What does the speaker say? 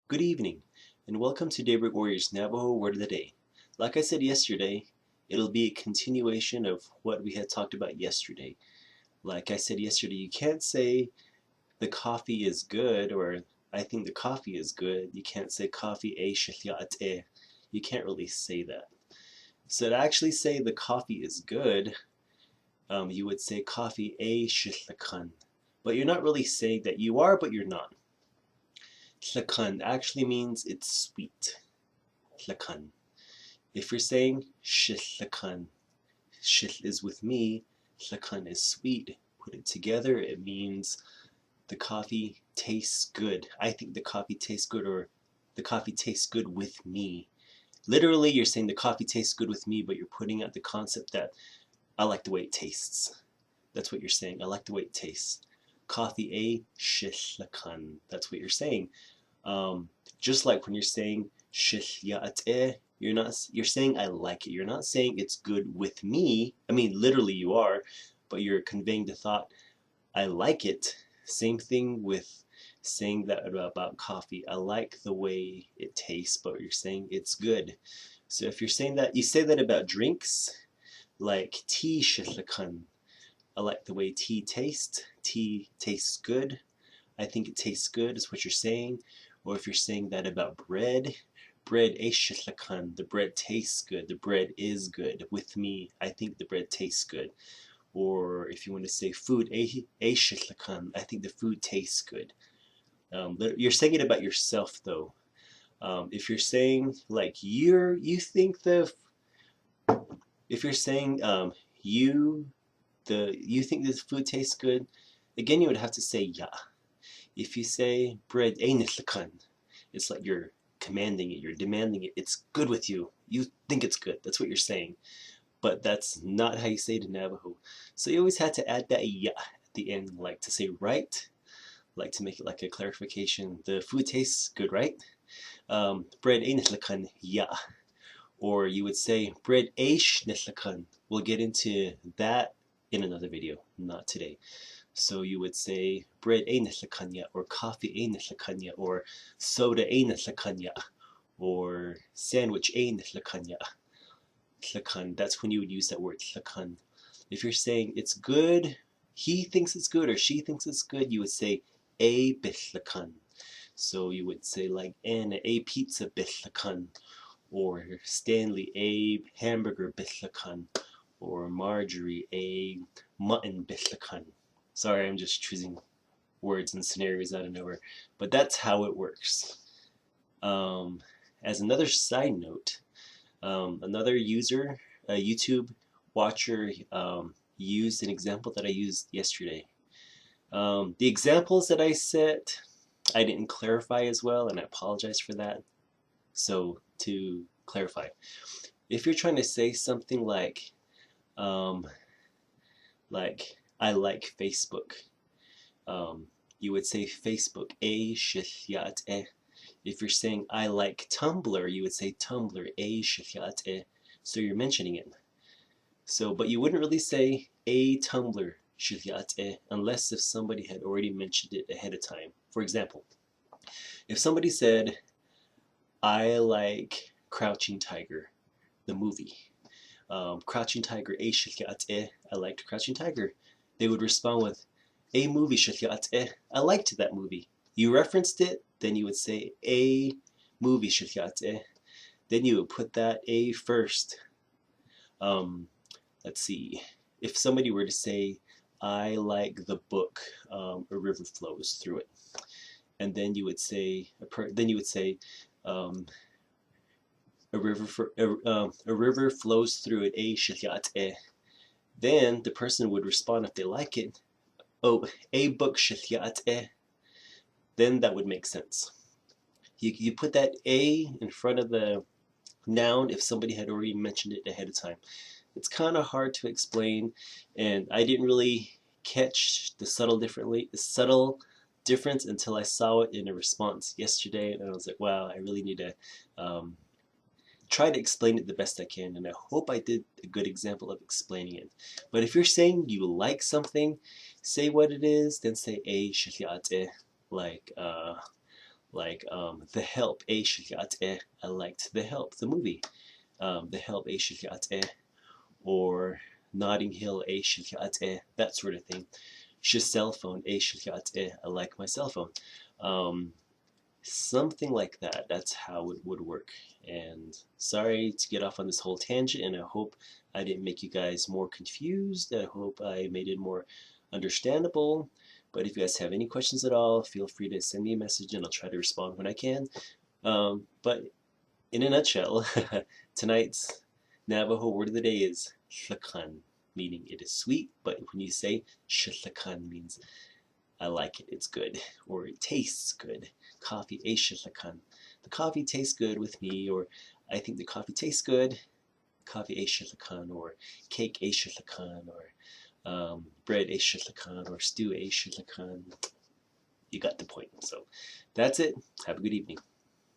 Good evening, and welcome to Daybreak Warriors Navajo Word of the Day. Like I said yesterday, it'll be a continuation of what we had talked about yesterday. Like I said yesterday, you can't say the coffee is good or I think the coffee is good. You can't say coffee e shliate. You can't really say that. So to actually say the coffee is good, you would say coffee e shlakan. But you're not really saying that you are, but you're not. Tlakan actually means it's sweet. Tlakan. If you're saying shlakan, shl is with me, tlakan is sweet. Put it together, it means the coffee tastes good. I think the coffee tastes good, or the coffee tastes good with me. Literally, you're saying the coffee tastes good with me, but you're putting out the concept that I like the way it tastes. That's what you're saying. I like the way it tastes. Coffee a shlakan. That's what you're saying. Just like when you're saying shliate, you're saying I like it. You're not saying it's good with me. I mean, literally you are, but you're conveying the thought I like it. Same thing with saying that about coffee. I like the way it tastes, but you're saying it's good. So if you're saying that, you say that about drinks, like tea shlakan. I like the way tea tastes. Tea tastes good. I think it tastes good is what you're saying. Or if you're saying that about bread, bread shlakan. The bread tastes good. The bread is good. With me, I think the bread tastes good. Or if you want to say food shlakan, I think the food tastes good. You're saying it about yourself though. If you're saying like you think if you're saying you think this food tastes good, again you would have to say ya. If you say bread nitlakan, it's like you're commanding it, you're demanding it. It's good with you. You think it's good. That's what you're saying. But that's not how you say it in Navajo. So you always had to add that ya at the end, like to say right, like to make it like a clarification. The food tastes good, right? Bread nitlakan ya. Or you would say bread eish nitlakan. We'll get into that in another video, not today. So you would say bread ay natlakanya, or coffee ay natlakanya, or soda ay natlakanya, or sandwich ay natlakanya. Tlakan, that's when you would use that word tlakan. If you're saying it's good, he thinks it's good or she thinks it's good, you would say a bitlakan. So you would say like Anna a pizza bitlakan, or Stanley a hamburger bitlakan, or Marjorie a mutton bitlakan. Sorry, I'm just choosing words and scenarios out of nowhere, but that's how it works. As another side note, another user, a YouTube watcher, used an example that I used yesterday. The examples that I set, I didn't clarify as well, and I apologize for that. So to clarify, if you're trying to say something like I like Facebook, you would say Facebook a shliate. If you're saying I like Tumblr, you would say Tumblr a shliate. So you're mentioning it. So, but you wouldn't really say a Tumblr shliate unless if somebody had already mentioned it ahead of time. For example, if somebody said I like Crouching Tiger, the movie. Crouching Tiger a shliate. I liked Crouching Tiger. They would respond with a movie shliate. I liked that movie. You referenced it, then you would say a movie shliate. Then you would put that a first. Let's see. If somebody were to say, I like the book, A River Flows Through It, and then you would say, a river flows through it, a shliate. Then the person would respond if they like it, oh, a book shliate. Then that would make sense. You put that a in front of the noun if somebody had already mentioned it ahead of time. It's kind of hard to explain, and I didn't really catch the subtle difference until I saw it in a response yesterday, and I was like, wow, I really need to try to explain it the best I can, and I hope I did a good example of explaining it. But if you're saying you like something, say what it is, then say a shliate, Like The Help, I liked The Help, the movie. The Help, or Notting Hill, that sort of thing. Cell phone, I like my cell phone. Um, Something like that. That's how it would work. And sorry to get off on this whole tangent, and I hope I didn't make you guys more confused. I hope I made it more understandable. But if you guys have any questions at all, feel free to send me a message and I'll try to respond when I can. But in a nutshell, tonight's Navajo word of the day is llakan, meaning it is sweet, but when you say llakan means I like it, it's good, or it tastes good. Coffee, llakan. The coffee tastes good with me, or I think the coffee tastes good. Coffee, llakan, or cake, llakan, or bread, llakan, or stew, llakan. You got the point. So that's it. Have a good evening.